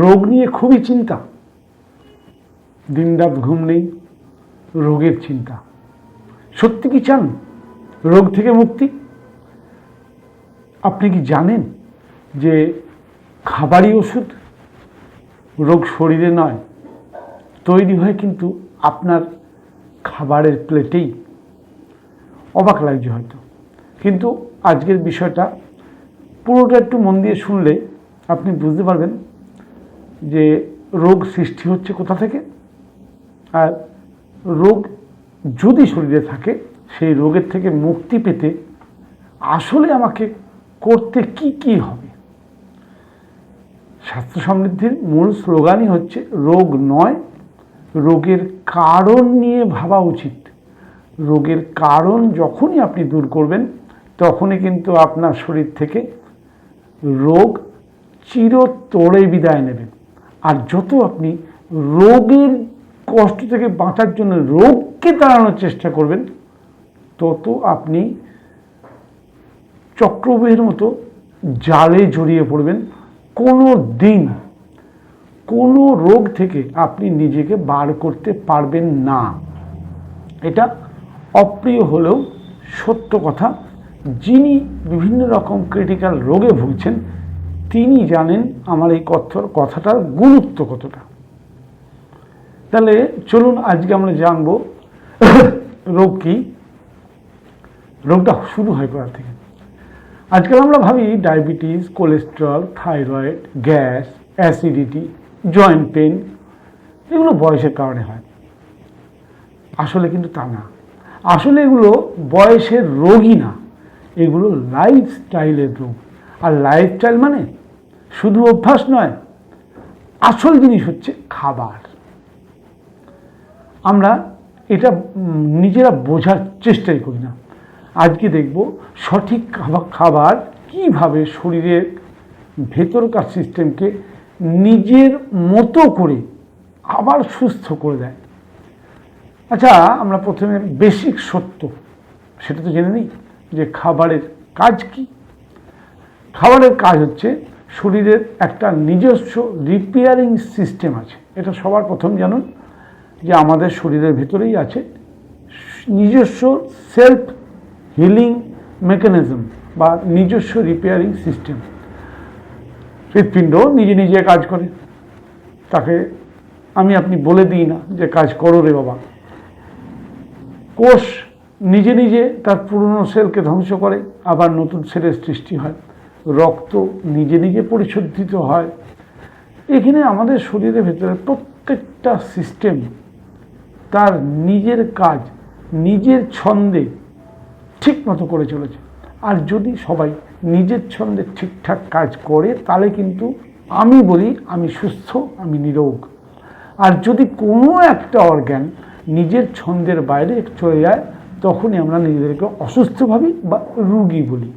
রোগ নিয়ে খুবই চিন্তা, দিনরাত ঘুম নেই, রোগের চিন্তা। সত্যি কি চান রোগ থেকে মুক্তি? আপনি কি জানেন যে খাবারই ওষুধ? রোগ শরীরে নয়, তৈরি হয় কিন্তু আপনার খাবারের প্লেটেই। অবাক লাগছে হয়তো, কিন্তু আজকের বিষয়টা পুরোটা একটু মন দিয়ে শুনলে আপনি বুঝতে পারবেন যে রোগ সৃষ্টি হচ্ছে কোথা থেকে, আর রোগ যদি শরীরে থাকে সেই রোগের থেকে মুক্তি পেতে আসলে আমাকে করতে কি কি হবে। স্বাস্থ্য সমৃদ্ধির মূল স্লোগানই হচ্ছে রোগ নয়, রোগের কারণ নিয়ে ভাবা উচিত। রোগের কারণ যখনই আপনি দূর করবেন তখনই কিন্তু আপনার শরীর থেকে রোগ চিরতরে বিদায় নেবে। আর যত আপনি রোগের কষ্ট থেকে বাঁচার জন্য রোগকে তাড়ানোর চেষ্টা করবেন, তত আপনি চক্রব্যূহের মতো জালে জড়িয়ে পড়বেন। কোনো দিন কোনো রোগ থেকে আপনি নিজেকে বার করতে পারবেন না। এটা অপ্রিয় হলেও সত্য কথা। যিনি বিভিন্ন রকম ক্রিটিক্যাল রোগে ভুগছেন তিনি জানেন আমার এই কথাটার গুরুত্ব কতটা। তাহলে চলুন আজকে আমরা জানবো রোগ কি, রোগটা শুরু হয় কোথা থেকে। আজকাল আমরা ভাবি diabetes, cholesterol, thyroid, gas, acidity, joint pain এগুলো বয়সের কারণে হয়। আসলে কিন্তু তা না। আসলে এগুলো বয়সের রোগই না, এগুলো লাইফস্টাইলের রোগ। আর লাইফস্টাইল মানে শুধু অভ্যাস নয়, আসল জিনিস হচ্ছে খাবার। আমরা এটা নিজেরা বোঝার চেষ্টাই করি না। আজকে দেখব সঠিক খাবার কিভাবে শরীরের ভেতরকার সিস্টেমকে নিজের মতো করে আবার সুস্থ করে দেয়। আচ্ছা, আমরা প্রথমে বেসিক সত্য সেটা তো জেনে নিই যে খাবারের কাজ কি। খাবারের কাজ হচ্ছে শরীরের একটা নিজস্ব রিপেয়ারিং সিস্টেম আছে। এটা সবার প্রথম জানুন যে আমাদের শরীরের ভেতরেই আছে নিজস্ব সেলফ হিলিং মেকানিজম বা নিজস্ব রিপেয়ারিং সিস্টেম। হৃৎপিণ্ড নিজে নিজে কাজ করে, তাকে আপনি বলে দিই না যে কাজ করো রে বাবা। কোষ নিজে নিজে তার পুরনো সেলকে ধ্বংস করে, আবার নতুন সেলের সৃষ্টি হয়। রক্ত নিজে নিজে পরিশোধিত হয়। এখানে আমাদের শরীরের ভেতরে প্রত্যেকটা সিস্টেম তার নিজের কাজ নিজের ছন্দে ঠিক মতো করে চলেছে। আর যদি সবাই নিজের ছন্দে ঠিকঠাক কাজ করে তাহলে কিন্তু আমি বলি আমি সুস্থ, আমি নিরোগ। আর যদি কোনো একটা অর্গান নিজের ছন্দের বাইরে চলে যায় তখনই আমরা নিজেদেরকে অসুস্থ ভাবি বা রোগী বলি।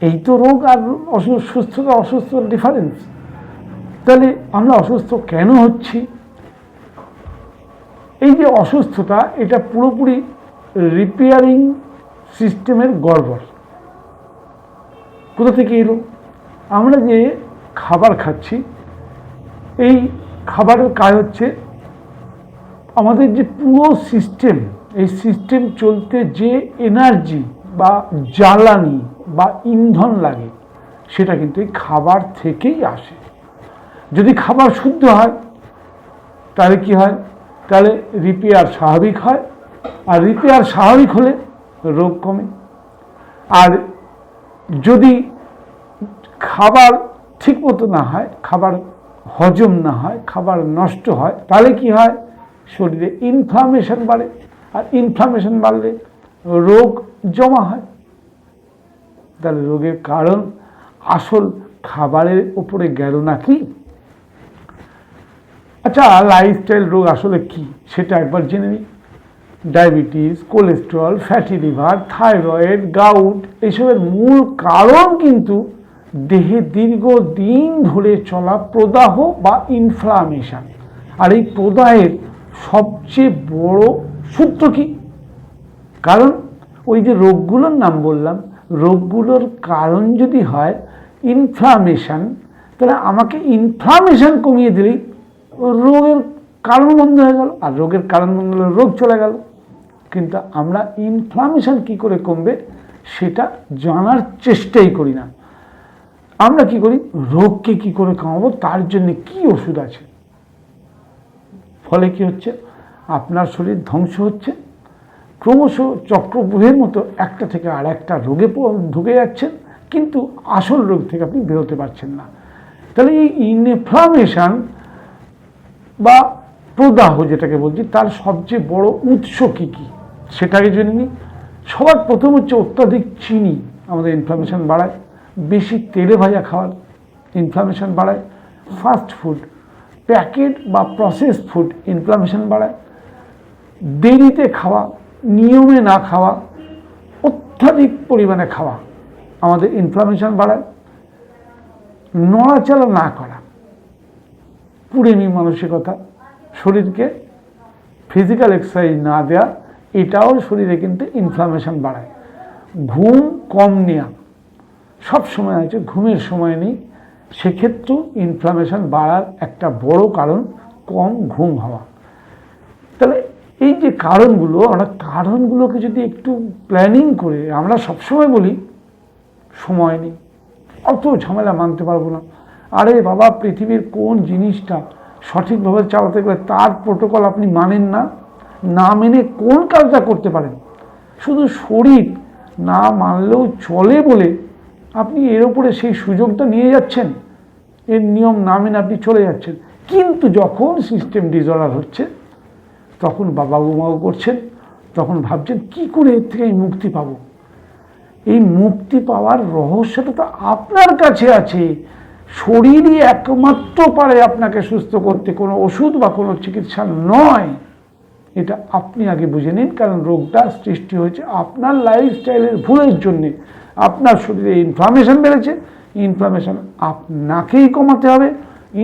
এই তো রোগ আর সুস্থতা অসুস্থতার ডিফারেন্স। তাহলে আমরা অসুস্থ কেন হচ্ছি? এই যে অসুস্থতা, এটা পুরোপুরি রিপেয়ারিং সিস্টেমের গড়বড়। কোথা থেকে এলো? আমরা যে খাবার খাচ্ছি, এই খাবারের কাজ হচ্ছে আমাদের যে পুরো সিস্টেম, এই সিস্টেম চলতে যে এনার্জি বা জ্বালানি বা ইন্ধন লাগে সেটা কিন্তু এই খাবার থেকেই আসে। যদি খাবার শুদ্ধ হয় তাহলে কি হয়? তাহলে রিপেয়ার স্বাভাবিক হয়, আর রিপেয়ার স্বাভাবিক হলে রোগ কমে। আর যদি খাবার ঠিক মতো না হয়, খাবার হজম না হয়, খাবার নষ্ট হয়, তাহলে কি হয়? শরীরে ইনফ্লামেশন বাড়ে, আর ইনফ্লামেশন বাড়লে রোগ জমা হয়। তাহলে রোগের কারণ আসল খাবারের উপরে গেল নাকি? আচ্ছা, লাইফস্টাইল রোগ আসলে কি সেটা একবার জেনে নিই। Diabetes, cholesterol, fatty liver, thyroid, gout এইসবের মূল কারণ কিন্তু দেহে দীর্ঘদিন ধরে চলা প্রদাহ বা ইনফ্লামেশন। আর এই প্রদাহের সবচেয়ে বড় সূত্র কি? কারণ ওই যে রোগগুলোর নাম বললাম, রোগগুলোর কারণ যদি হয় ইনফ্লামেশন, তাহলে আমাকে ইনফ্লামেশন কমিয়ে দিলেই রোগের কারণ বন্ধ হয়ে গেল, আর রোগের কারণ বন্ধ হলে রোগ চলে গেল। কিন্তু আমরা ইনফ্লামেশন কি করে কমবে সেটা জানার চেষ্টাই করি না। আমরা কি করি, রোগকে কি করে কমাবো, তার জন্য কি ওষুধ আছে। ফলে কি হচ্ছে, আপনার শরীর ধ্বংস হচ্ছে, ক্রমশ চক্রব্যূহের মতো একটা থেকে আর একটা রোগে ঢুকে যাচ্ছেন, কিন্তু আসল রোগ থেকে আপনি বেরোতে পারছেন না। তাহলে এই ইনফ্লামেশন বা প্রদাহ যেটাকে বলছি, তার সবচেয়ে বড় উৎস কী কী সেটাকে জেনে নিই। সবার প্রথম হচ্ছে অত্যাধিক চিনি আমাদের ইনফ্লামেশন বাড়ায়, বেশি তেলে ভাজা খাবার ইনফ্লামেশন বাড়ায়, ফাস্ট ফুড, প্যাকেট বা প্রসেস ফুড ইনফ্লামেশন বাড়ায়, দেরিতে খাওয়া, নিয়মে না খাওয়া, অত্যাধিক পরিমাণে খাওয়া আমাদের ইনফ্লামেশন বাড়ায়, নড়াচড়া না করা, কুড়েমি মানসিকতা, শরীরকে ফিজিক্যাল এক্সারসাইজ না দেওয়া, এটাও শরীরে কিন্তু ইনফ্লামেশন বাড়ায়। ঘুম কম নেওয়া, সব সময় আছে ঘুমের সময় নেই, সেক্ষেত্রেও ইনফ্লামেশন বাড়ার একটা বড় কারণ কম ঘুম হওয়া। তাহলে এই যে কারণগুলো, আমরা কারণগুলোকে যদি একটু প্ল্যানিং করে, আমরা সবসময় বলি সময় নেই, অত ঝামেলা মানতে পারবো না। আরে বাবা, পৃথিবীর কোন জিনিসটা সঠিকভাবে চালাতে গেলে তার প্রোটোকল আপনি মানেন না, না মেনে কোন কাজটা করতে পারেন। শুধু শরীর না মানলেও চলে বলে আপনি এর উপরে সেই সুযোগটা নিয়ে যাচ্ছেন, এর নিয়ম না মেনে আপনি চলে যাচ্ছেন। কিন্তু যখন সিস্টেম ডিসঅর্ডার হচ্ছে, তখন বাবা গুমাও করছেন, তখন ভাবছেন কি করে এর থেকে মুক্তি পাবো। এই মুক্তি পাওয়ার রহস্যটা তো আপনার কাছে আছে। শরীরই একমাত্র পারে আপনাকে সুস্থ করতে, কোনো ওষুধ বা কোনো চিকিৎসা নয়। এটা আপনি আগে বুঝে নিন, কারণ রোগটা সৃষ্টি হয়েছে আপনার লাইফস্টাইলের ভুলের জন্যে। আপনার শরীরে ইনফ্লামেশন বেড়েছে, ইনফ্লামেশন আপনাকেই কমাতে হবে।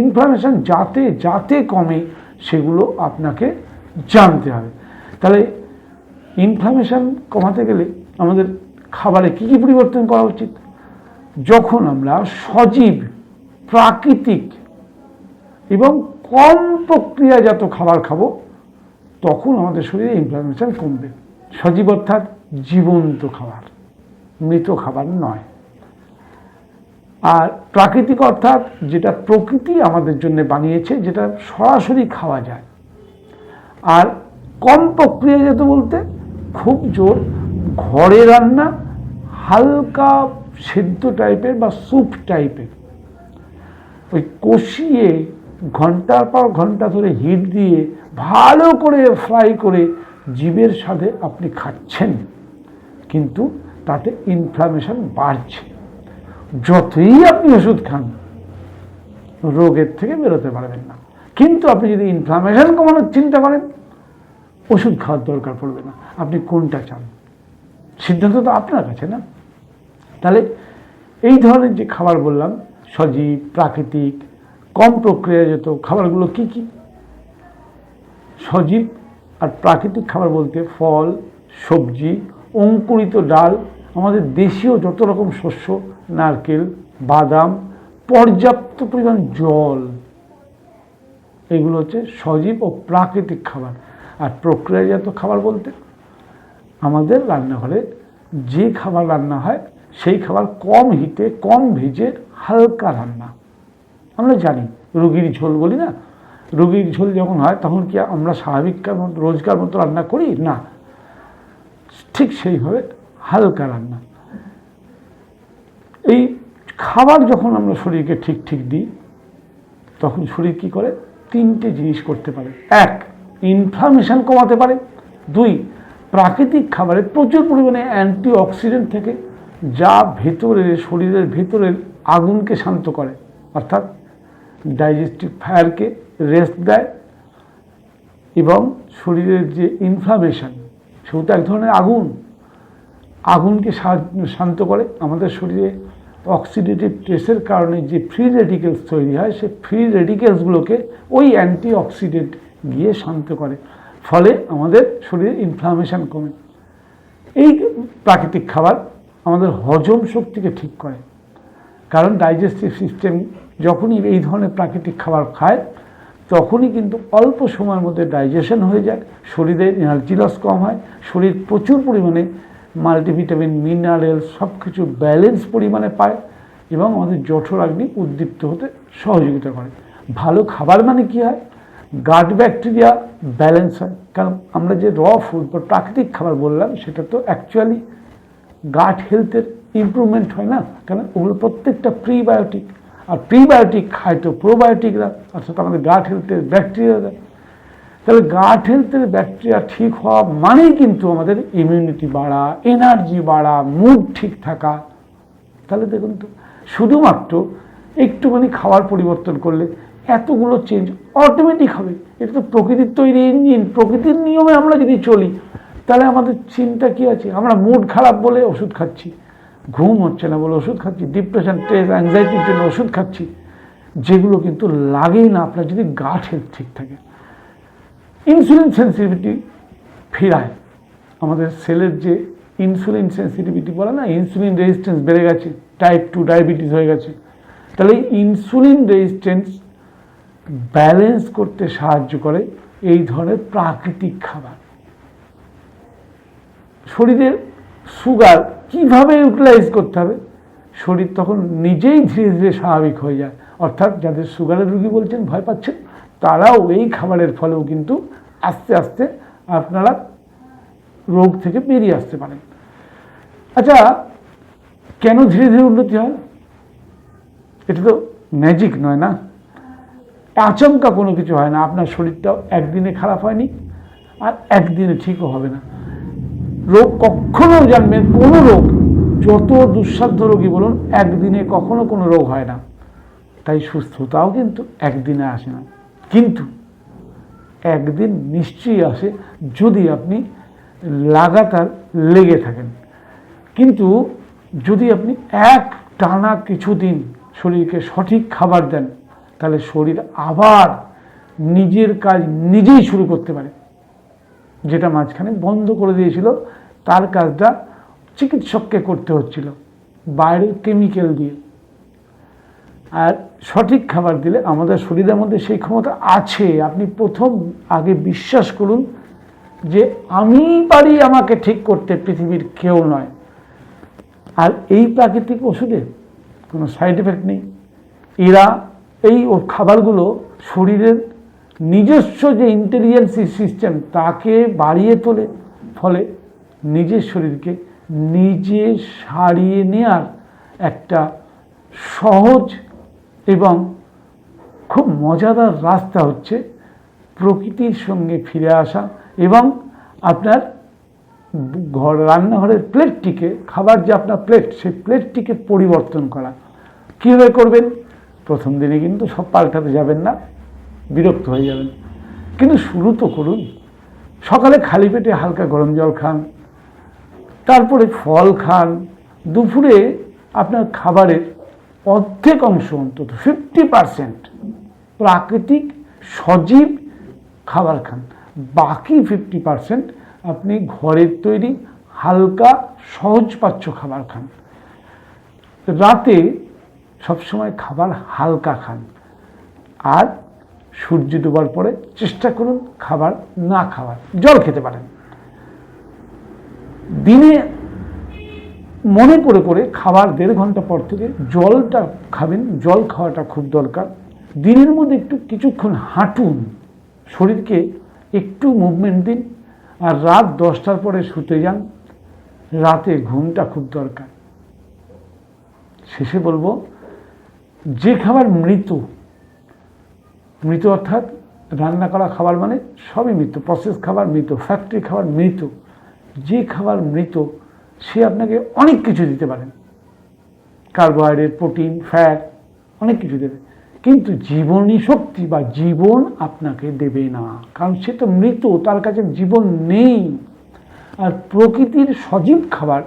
ইনফ্লামেশন যাতে যাতে কমে সেগুলো আপনাকে জানতে হবে। তাহলে ইনফ্লামেশন কমাতে গেলে আমাদের খাবারে কী কী পরিবর্তন করা উচিত? যখন আমরা সজীব, প্রাকৃতিক এবং কম প্রক্রিয়াজাত খাবার খাবো, তখন আমাদের শরীরে ইনফ্লামেশন কমবে। সজীব অর্থাৎ জীবন্ত খাবার, মৃত খাবার নয়। আর প্রাকৃতিক অর্থাৎ যেটা প্রকৃতি আমাদের জন্য বানিয়েছে, যেটা সরাসরি খাওয়া যায়। আর কম প্রক্রিয়াজাত বলতে খুব জোর ঘরে রান্না, হালকা সেদ্ধ টাইপের বা স্যুপ টাইপের, ওই কষিয়ে ঘন্টার পর ঘন্টা ধরে হিট দিয়ে ভালো করে ফ্রাই করে জীবের স্বাদে আপনি খাচ্ছেন, কিন্তু তাতে ইনফ্লামেশন বাড়ছে। যতই আপনি ওষুধ খান, রোগের থেকে বেরোতে পারবেন না। কিন্তু আপনি যদি ইনফ্লামেশন কমানোর চিন্তা করেন, ওষুধ খাওয়ার দরকার পড়বে না। আপনি কোনটা চান, সিদ্ধান্ত তো আপনার কাছে না। তাহলে এই ধরনের যে খাবার বললাম, সজীব, প্রাকৃতিক, কম প্রক্রিয়াজাত খাবারগুলো কি কি? সজীব আর প্রাকৃতিক খাবার বলতে ফল, সবজি, অঙ্কুরিত ডাল, আমাদের দেশীয় যত রকম শস্য, নারকেল, বাদাম, পর্যাপ্ত পরিমাণ জল, এগুলো হচ্ছে সজীব ও প্রাকৃতিক খাবার। আর প্রক্রিয়াজাত খাবার বলতে আমাদের রান্নাঘরে যে খাবার রান্না হয় সেই খাবার কম হিটে, কম ভেজে, হালকা রান্না। আমরা জানি রুগীর ঝোল বলি না, রুগীর ঝোল যখন হয় তখন কি আমরা স্বাভাবিককার মতো রোজকার মতো রান্না করি না, ঠিক সেইভাবে হালকা রান্না। এই খাবার যখন আমরা শরীরকে ঠিক ঠিক দিই, তখন শরীর কি করে? তিনটে জিনিস করতে পারে। এক, ইনফ্লামেশন কমাতে পারে। দুই, প্রাকৃতিক খাবারে প্রচুর পরিমাণে অ্যান্টিঅক্সিডেন্ট থাকে, যা ভেতরের শরীরের ভেতরের আগুনকে শান্ত করে, অর্থাৎ ডাইজেস্টিভ ফায়ারকে রেস্ট দেয়, এবং শরীরের যে ইনফ্লামেশন, সেটা এক ধরনের আগুনকে শান্ত করে। আমাদের শরীরে অক্সিডেটিভ স্ট্রেসের কারণে যে ফ্রি রেডিকেলস তৈরি হয়, সেই ফ্রি রেডিকেলসগুলোকে ওই অ্যান্টিঅক্সিডেন্ট গিয়ে শান্ত করে, ফলে আমাদের শরীরে ইনফ্লামেশন কমে। এই প্রাকৃতিক খাবার আমাদের হজম শক্তিকে ঠিক করে, কারণ ডাইজেস্টিভ সিস্টেম যখনই এই ধরনের প্রাকৃতিক খাবার খায় তখনই কিন্তু অল্প সময়ের মধ্যে ডাইজেশন হয়ে যায়, শরীরের এনার্জি লস কম হয়, শরীর প্রচুর পরিমাণে মাল্টিভিটামিন মিনারেল সব কিছু ব্যালেন্স পরিমাণে পায় এবং আমাদের জঠরাগ্নি উদ্দীপ্ত হতে সহযোগিতা করে। ভালো খাবার মানে কি হয়, গাট ব্যাকটেরিয়া ব্যালেন্স হয়। কারণ আমরা যে র ফুড বা প্রাকৃতিক খাবার বললাম সেটা তো অ্যাকচুয়ালি গাট হেলথের ইমপ্রুভমেন্ট হয় না, কারণ ওগুলো প্রত্যেকটা প্রিবায়োটিক, আর প্রিবায়োটিক খায় তো প্রোবায়োটিকরা, অর্থাৎ আমাদের গাট হেলথের ব্যাকটেরিয়ারা। তাহলে গাট হেলথের ব্যাকটেরিয়া ঠিক হওয়া মানেই কিন্তু আমাদের ইমিউনিটি বাড়া, এনার্জি বাড়া, মুড ঠিক থাকা। তাহলে দেখুন তো, শুধুমাত্র একটুখানি খাওয়ার পরিবর্তন করলে এতগুলো চেঞ্জ অটোমেটিক হবে। এটা তো প্রকৃতির তৈরি ইঞ্জিন, প্রকৃতির নিয়মে আমরা যদি চলি তাহলে আমাদের চিন্তা কি আছে? আমরা মুড খারাপ বলে ওষুধ খাচ্ছি, ঘুম হচ্ছে না বলে ওষুধ খাচ্ছি, ডিপ্রেশন, স্ট্রেস, অ্যাংজাইটির জন্য ওষুধ খাচ্ছি, যেগুলো কিন্তু লাগেই না আপনার যদি গাট হেলথ ঠিক থাকে। ইনসুলিন সেন্সিটিভিটি ফিরায়, আমাদের সেলের যে ইনসুলিন সেন্সিটিভিটি বলে না, ইনসুলিন রেজিস্ট্যান্স বেড়ে গেছে, টাইপ 2 ডায়াবেটিস হয়ে গেছে। তাহলে ইনসুলিন রেজিস্ট্যান্স ব্যালেন্স করতে সাহায্য করে এই ধরনের প্রাকৃতিক খাবার। শরীরের সুগার কিভাবে ইউটিলাইজ করতে হবে, শরীর তখন নিজেই ধীরে ধীরে স্বাভাবিক হয়ে যায়। অর্থাৎ যাদের সুগারের রোগী বলছেন ভয় পাচ্ছেন, তারাও এই খাবারের ফলেও কিন্তু আস্তে আস্তে আপনারা রোগ থেকে বেরিয়ে আসতে পারেন। আচ্ছা, কেন ধীরে ধীরে উন্নতি হয়? এটা তো ম্যাজিক নয় না, আচমকা কোনো কিছু হয় না। আপনার শরীরটাও একদিনে খারাপ হয়নি আর একদিনে ঠিকও হবে না। রোগ কখনো জানবেন, কোনো রোগ যত দুঃসাধ্য রোগী বলুন, একদিনে কখনো কোনো রোগ হয় না। তাই সুস্থতাও কিন্তু একদিনে আসে না, কিন্তু একদিন নিশ্চয়ই আসে যদি আপনি লাগাতার লেগে থাকেন। কিন্তু যদি আপনি এক টানা কিছুদিন শরীরকে সঠিক খাবার দেন, তাহলে শরীর আবার নিজের কাজ নিজেই শুরু করতে পারে। যেটা মাঝখানে বন্ধ করে দিয়েছিল, তার কাজটা চিকিৎসককে করতে হচ্ছিল বাইরের কেমিক্যাল দিয়ে। আর সঠিক খাবার দিলে আমাদের শরীরের মধ্যে সেই ক্ষমতা আছে। আপনি প্রথম আগে বিশ্বাস করুন যে আমি পারি আমাকে ঠিক করতে, পৃথিবীর কেউ নয়। আর এই প্রাকৃতিক ওষুধে কোনো সাইড এফেক্ট নেই। এরা এই খাবারগুলো শরীরের নিজস্ব যে ইন্টেলিজেন্সি সিস্টেম তাকে বাড়িয়ে তোলে, ফলে নিজের শরীরকে নিজে সারিয়ে নেওয়ার একটা সহজ এবং খুব মজাদার রাস্তা হচ্ছে প্রকৃতির সঙ্গে ফিরে আসা এবং আপনার রান্নাঘরের প্লেটটিকে, খাবার যে আপনার প্লেট, সেই প্লেটটিকে পরিবর্তন করা। কীভাবে করবেন? প্রথম দিনে কিন্তু সব পাল্টাতে যাবেন না, বিরক্ত হয়ে যাবেন, কিন্তু শুরু তো করুন। সকালে খালি পেটে হালকা গরম জল খান, তারপরে ফল খান। দুপুরে আপনার খাবারের অর্ধেক অংশ, অন্তত 50% প্রাকৃতিক সজীব খাবার খান, বাকি 50% আপনি ঘরের তৈরি হালকা সহজপাচ্য খাবার খান। রাতে সবসময় খাবার হালকা খান, আর সূর্য ডোবার পরে চেষ্টা করুন খাবার না খাওয়ার, জল খেতে পারেন। দিনে মনে করে করে খাবার 1.5 ঘন্টা পর থেকে জলটা খাবেন, জল খাওয়াটা খুব দরকার। দিনের মধ্যে একটু কিছুক্ষণ হাঁটুন, শরীরকে একটু মুভমেন্ট দিন, আর রাত 10টার পরে শুতে যান। রাতে ঘুমটা খুব দরকার। শেষে বলবো, যে খাবার মৃত, মৃত অর্থাৎ রান্না করা খাবার মানে সবই মৃত, প্রসেস খাবার মৃত, ফ্যাক্টরি খাবার মৃত। যে খাবার মৃত সে আপনাকে অনেক কিছু দিতে পারেন, কার্বোহাইড্রেট, প্রোটিন, ফ্যাট, অনেক কিছু দেবে, কিন্তু জীবনী শক্তি বা জীবন আপনাকে দেবে না, কারণ সে তো মৃত, তার কাছে জীবন নেই। আর প্রকৃতির সজীব খাবার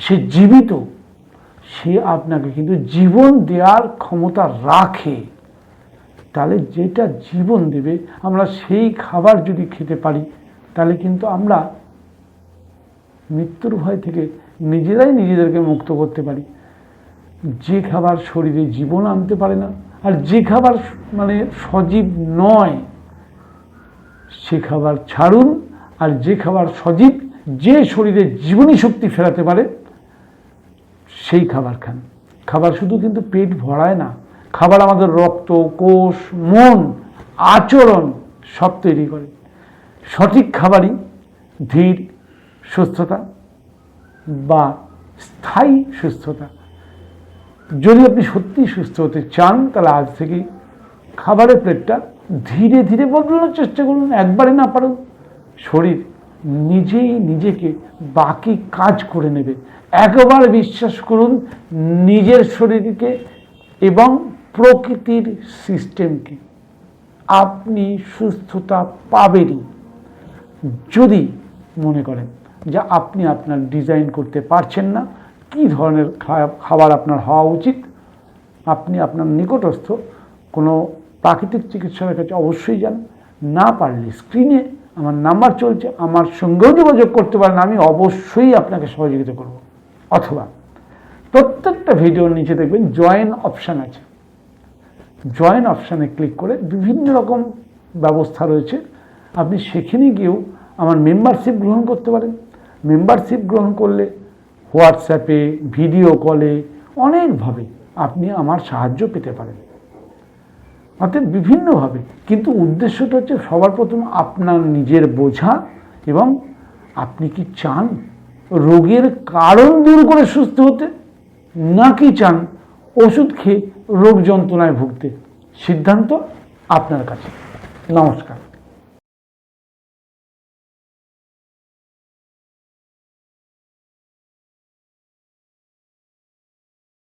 সে জীবিত, সে আপনাকে কিন্তু জীবন দেওয়ার ক্ষমতা রাখে। তাহলে যেটা জীবন দেবে, আমরা সেই খাবার যদি খেতে পারি, তাহলে কিন্তু আমরা মৃত্যুর ভয় থেকে নিজেরাই নিজেদেরকে মুক্ত করতে পারি। যে খাবার শরীরে জীবন আনতে পারে না, আর যে খাবার মানে সজীব নয় সে খাবার ছাড়ুন, আর যে খাবার সজীব, যে শরীরে জীবনী শক্তি ফেরাতে পারে সেই খাবার খান। খাবার শুধু কিন্তু পেট ভরায় না, খাবার আমাদের রক্ত, কোষ, মন, আচরণ সব তৈরি করে। সঠিক খাবারই ধীর সুস্থতা বা স্থায়ী সুস্থতা। যদি আপনি সত্যি সুস্থ হতে চান তাহলে আজ থেকেই খাবারের প্লেটটা ধীরে ধীরে বদলানোর চেষ্টা করুন। একবারে না পারুন, শরীর নিজেই নিজেকে বাকি কাজ করে নেবে। একবার বিশ্বাস করুন নিজের শরীরকে এবং প্রকৃতির সিস্টেমকে, আপনি সুস্থতা পাবেনই। যদি মনে করেন যে আপনি আপনার ডিজাইন করতে পারছেন না কি ধরনের খাবার আপনার হওয়া উচিত, আপনি আপনার নিকটস্থ কোনো প্রাকৃতিক চিকিৎসকের কাছে অবশ্যই যান। না পারলে স্ক্রিনে আমার নাম্বার চলছে, আমার সঙ্গেও যোগাযোগ করতে পারেন, আমি অবশ্যই আপনাকে সহযোগিতা করব। অথবা প্রত্যেকটা ভিডিওর নিচে দেখবেন জয়েন অপশান আছে, জয়েন অপশানে ক্লিক করে বিভিন্ন রকম ব্যবস্থা রয়েছে, আপনি সেখানে গিয়েও আমার মেম্বারশিপ গ্রহণ করতে পারেন। মেম্বারশিপ গ্রহণ করলে হোয়াটসঅ্যাপে, ভিডিও কলে অনেকভাবে আপনি আমার সাহায্য পেতে পারেন, অর্থাৎ বিভিন্নভাবে। কিন্তু উদ্দেশ্যটা হচ্ছে সবার প্রথম আপনার নিজের বোঝা এবং আপনি কি চান রোগের কারণ দূর করে সুস্থ হতে, নাকি চান ওষুধ খেয়ে রোগ যন্ত্রণায় ভুগতে। সিদ্ধান্ত আপনার কাছে। নমস্কার।